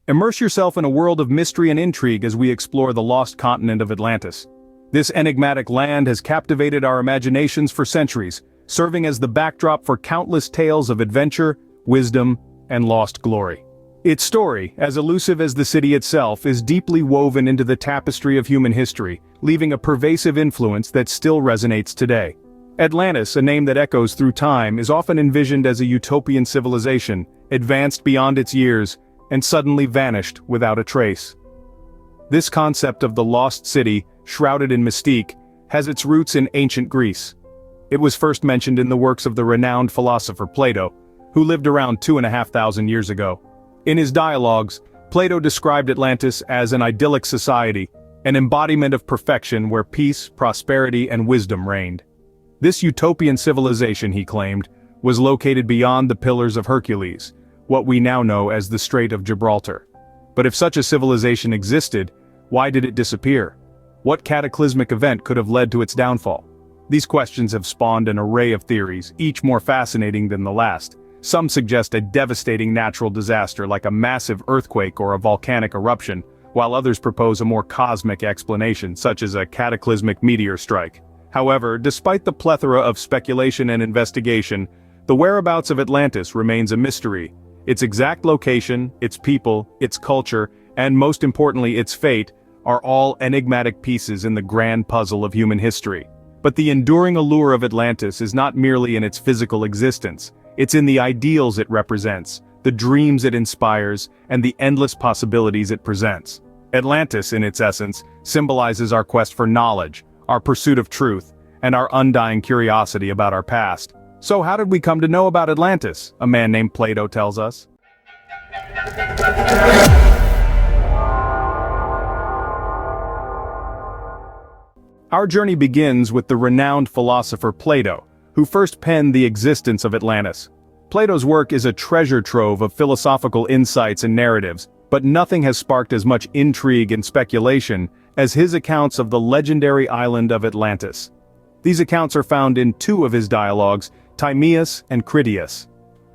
Immerse yourself in a world of mystery and intrigue as we explore the lost continent of Atlantis. This enigmatic land has captivated our imaginations for centuries, serving as the backdrop for countless tales of adventure, wisdom, and lost glory. Its story, as elusive as the city itself, is deeply woven into the tapestry of human history, leaving a pervasive influence that still resonates today. Atlantis, a name that echoes through time, is often envisioned as a utopian civilization, advanced beyond its years, and suddenly vanished without a trace. This concept of the lost city, shrouded in mystique, has its roots in ancient Greece. It was first mentioned in the works of the renowned philosopher Plato, who lived around 2,500 years ago. In his dialogues, Plato described Atlantis as an idyllic society, an embodiment of perfection where peace, prosperity, and wisdom reigned. This utopian civilization, he claimed, was located beyond the Pillars of Hercules, what we now know as the Strait of Gibraltar. But if such a civilization existed, why did it disappear? What cataclysmic event could have led to its downfall? These questions have spawned an array of theories, each more fascinating than the last. Some suggest a devastating natural disaster like a massive earthquake or a volcanic eruption, while others propose a more cosmic explanation, such as a cataclysmic meteor strike. However, despite the plethora of speculation and investigation, the whereabouts of Atlantis remains a mystery. Its exact location, its people, its culture, and most importantly its fate, are all enigmatic pieces in the grand puzzle of human history. But the enduring allure of Atlantis is not merely in its physical existence. It's in the ideals it represents, the dreams it inspires, and the endless possibilities it presents. Atlantis, in its essence, symbolizes our quest for knowledge, our pursuit of truth, and our undying curiosity about our past. So how did we come to know about Atlantis? A man named Plato tells us. Our journey begins with the renowned philosopher Plato, who first penned the existence of Atlantis. Plato's work is a treasure trove of philosophical insights and narratives, but nothing has sparked as much intrigue and speculation as his accounts of the legendary island of Atlantis. These accounts are found in two of his dialogues, Timaeus and Critias.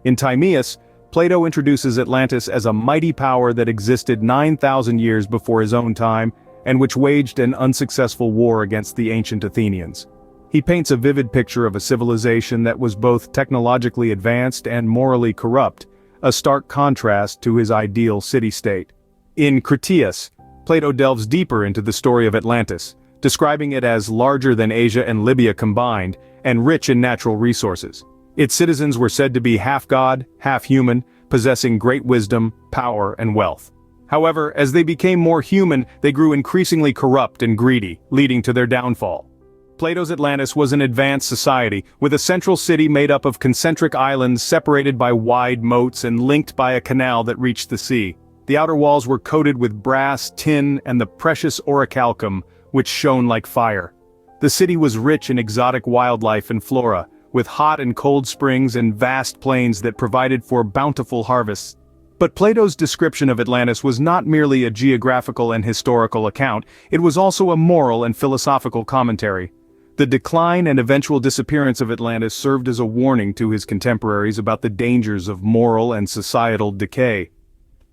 In Timaeus, Plato introduces Atlantis as a mighty power that existed 9,000 years before his own time, and which waged an unsuccessful war against the ancient Athenians. He paints a vivid picture of a civilization that was both technologically advanced and morally corrupt, a stark contrast to his ideal city-state. In Critias, Plato delves deeper into the story of Atlantis, describing it as larger than Asia and Libya combined, and rich in natural resources. Its citizens were said to be half god, half human, possessing great wisdom, power, and wealth. However, as they became more human, they grew increasingly corrupt and greedy, leading to their downfall. Plato's Atlantis was an advanced society, with a central city made up of concentric islands separated by wide moats and linked by a canal that reached the sea. The outer walls were coated with brass, tin, and the precious orichalcum, which shone like fire. The city was rich in exotic wildlife and flora, with hot and cold springs and vast plains that provided for bountiful harvests. But Plato's description of Atlantis was not merely a geographical and historical account, it was also a moral and philosophical commentary. The decline and eventual disappearance of Atlantis served as a warning to his contemporaries about the dangers of moral and societal decay.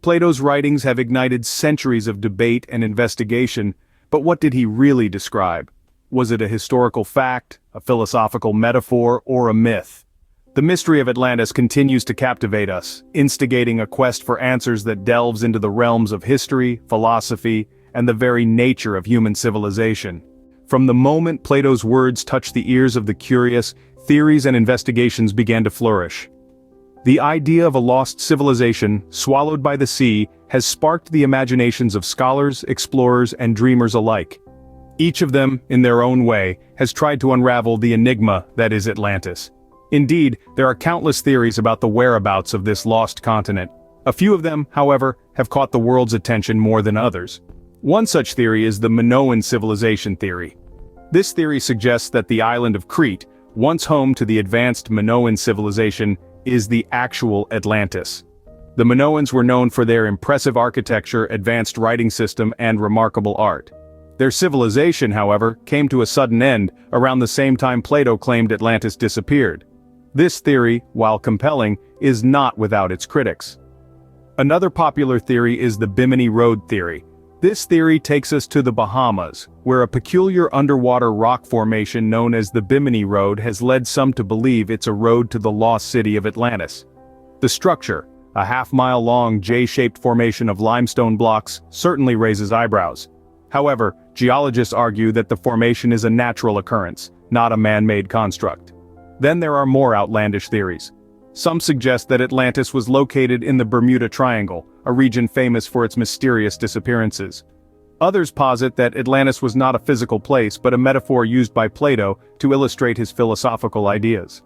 Plato's writings have ignited centuries of debate and investigation, but what did he really describe? Was it a historical fact, a philosophical metaphor, or a myth? The mystery of Atlantis continues to captivate us, instigating a quest for answers that delves into the realms of history, philosophy, and the very nature of human civilization. From the moment Plato's words touched the ears of the curious, theories and investigations began to flourish. The idea of a lost civilization, swallowed by the sea, has sparked the imaginations of scholars, explorers, and dreamers alike. Each of them, in their own way, has tried to unravel the enigma that is Atlantis. Indeed, there are countless theories about the whereabouts of this lost continent. A few of them, however, have caught the world's attention more than others. One such theory is the Minoan civilization theory. This theory suggests that the island of Crete, once home to the advanced Minoan civilization, is the actual Atlantis. The Minoans were known for their impressive architecture, advanced writing system, and remarkable art. Their civilization, however, came to a sudden end around the same time Plato claimed Atlantis disappeared. This theory, while compelling, is not without its critics. Another popular theory is the Bimini Road theory. This theory takes us to the Bahamas, where a peculiar underwater rock formation known as the Bimini Road has led some to believe it's a road to the lost city of Atlantis. The structure, a half-mile-long J-shaped formation of limestone blocks, certainly raises eyebrows. However, geologists argue that the formation is a natural occurrence, not a man-made construct. Then there are more outlandish theories. Some suggest that Atlantis was located in the Bermuda Triangle, a region famous for its mysterious disappearances. Others posit that Atlantis was not a physical place but a metaphor used by Plato to illustrate his philosophical ideas.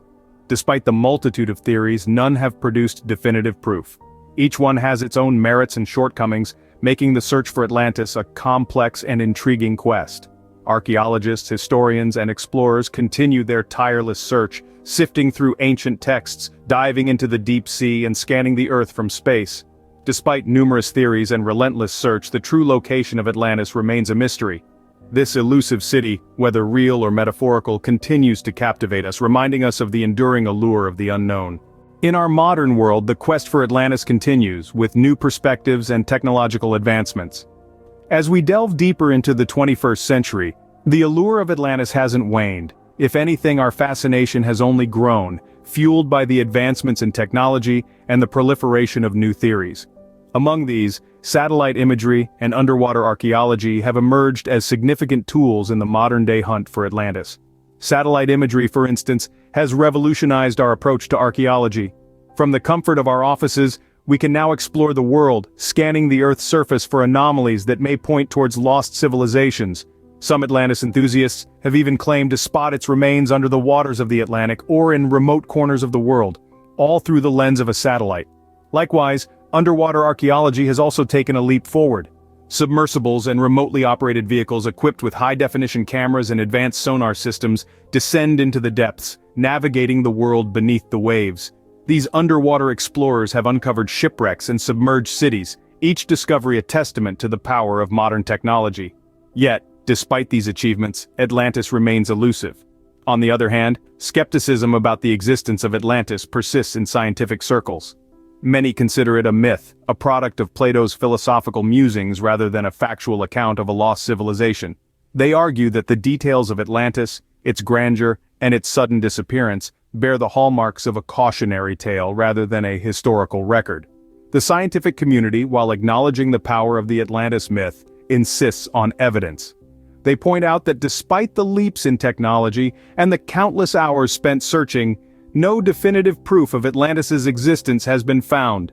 Despite the multitude of theories, none have produced definitive proof. Each one has its own merits and shortcomings, making the search for Atlantis a complex and intriguing quest. Archaeologists, historians, and explorers continue their tireless search, sifting through ancient texts, diving into the deep sea and scanning the Earth from space. Despite numerous theories and relentless search, the true location of Atlantis remains a mystery. This elusive city, whether real or metaphorical, continues to captivate us, reminding us of the enduring allure of the unknown. In our modern world, the quest for Atlantis continues, with new perspectives and technological advancements. As we delve deeper into the 21st century, the allure of Atlantis hasn't waned. If anything, our fascination has only grown, fueled by the advancements in technology and the proliferation of new theories. Among these, satellite imagery and underwater archaeology have emerged as significant tools in the modern-day hunt for Atlantis. Satellite imagery, for instance, has revolutionized our approach to archaeology. From the comfort of our offices, we can now explore the world, scanning the Earth's surface for anomalies that may point towards lost civilizations. Some Atlantis enthusiasts have even claimed to spot its remains under the waters of the Atlantic or in remote corners of the world, all through the lens of a satellite. Likewise, underwater archaeology has also taken a leap forward. Submersibles and remotely operated vehicles equipped with high-definition cameras and advanced sonar systems descend into the depths, navigating the world beneath the waves. These underwater explorers have uncovered shipwrecks and submerged cities, each discovery a testament to the power of modern technology. Yet, despite these achievements, Atlantis remains elusive. On the other hand, skepticism about the existence of Atlantis persists in scientific circles. Many consider it a myth, a product of Plato's philosophical musings rather than a factual account of a lost civilization. They argue that the details of Atlantis, its grandeur, and its sudden disappearance bear the hallmarks of a cautionary tale rather than a historical record. The scientific community, while acknowledging the power of the Atlantis myth, insists on evidence. They point out that despite the leaps in technology and the countless hours spent searching, no definitive proof of Atlantis's existence has been found.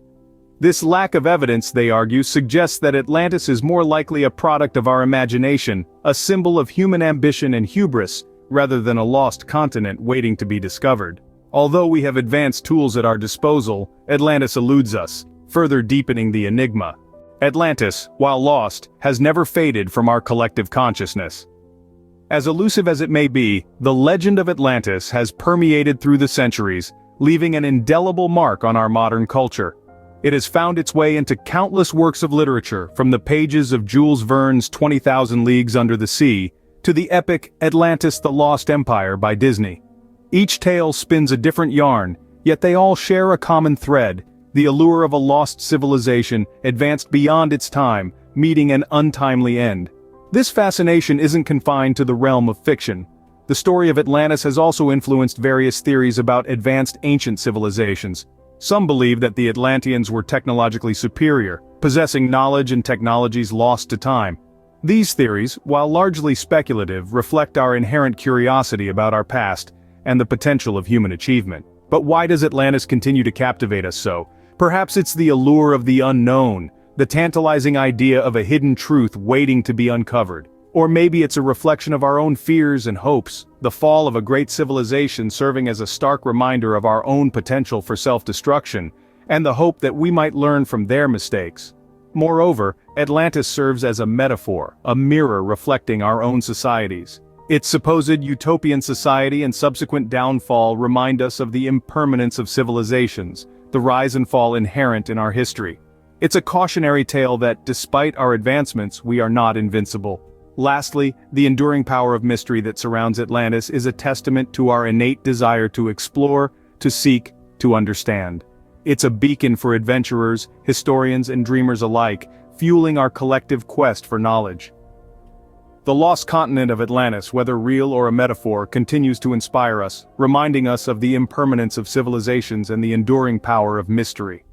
This lack of evidence, they argue, suggests that Atlantis is more likely a product of our imagination, a symbol of human ambition and hubris, rather than a lost continent waiting to be discovered. Although we have advanced tools at our disposal, Atlantis eludes us, further deepening the enigma. Atlantis, while lost, has never faded from our collective consciousness. As elusive as it may be, the legend of Atlantis has permeated through the centuries, leaving an indelible mark on our modern culture. It has found its way into countless works of literature, from the pages of Jules Verne's 20,000 Leagues Under the Sea, to the epic Atlantis: The Lost Empire by Disney. Each tale spins a different yarn, yet they all share a common thread: the allure of a lost civilization advanced beyond its time, meeting an untimely end. This fascination isn't confined to the realm of fiction. The story of Atlantis has also influenced various theories about advanced ancient civilizations. Some believe that the Atlanteans were technologically superior, possessing knowledge and technologies lost to time. These theories, while largely speculative, reflect our inherent curiosity about our past and the potential of human achievement. But why does Atlantis continue to captivate us so? Perhaps it's the allure of the unknown, the tantalizing idea of a hidden truth waiting to be uncovered. Or maybe it's a reflection of our own fears and hopes, the fall of a great civilization serving as a stark reminder of our own potential for self-destruction, and the hope that we might learn from their mistakes. Moreover, Atlantis serves as a metaphor, a mirror reflecting our own societies. Its supposed utopian society and subsequent downfall remind us of the impermanence of civilizations, the rise and fall inherent in our history. It's a cautionary tale that, despite our advancements, we are not invincible. Lastly, the enduring power of mystery that surrounds Atlantis is a testament to our innate desire to explore, to seek, to understand. It's a beacon for adventurers, historians, and dreamers alike, fueling our collective quest for knowledge. The lost continent of Atlantis, whether real or a metaphor, continues to inspire us, reminding us of the impermanence of civilizations and the enduring power of mystery.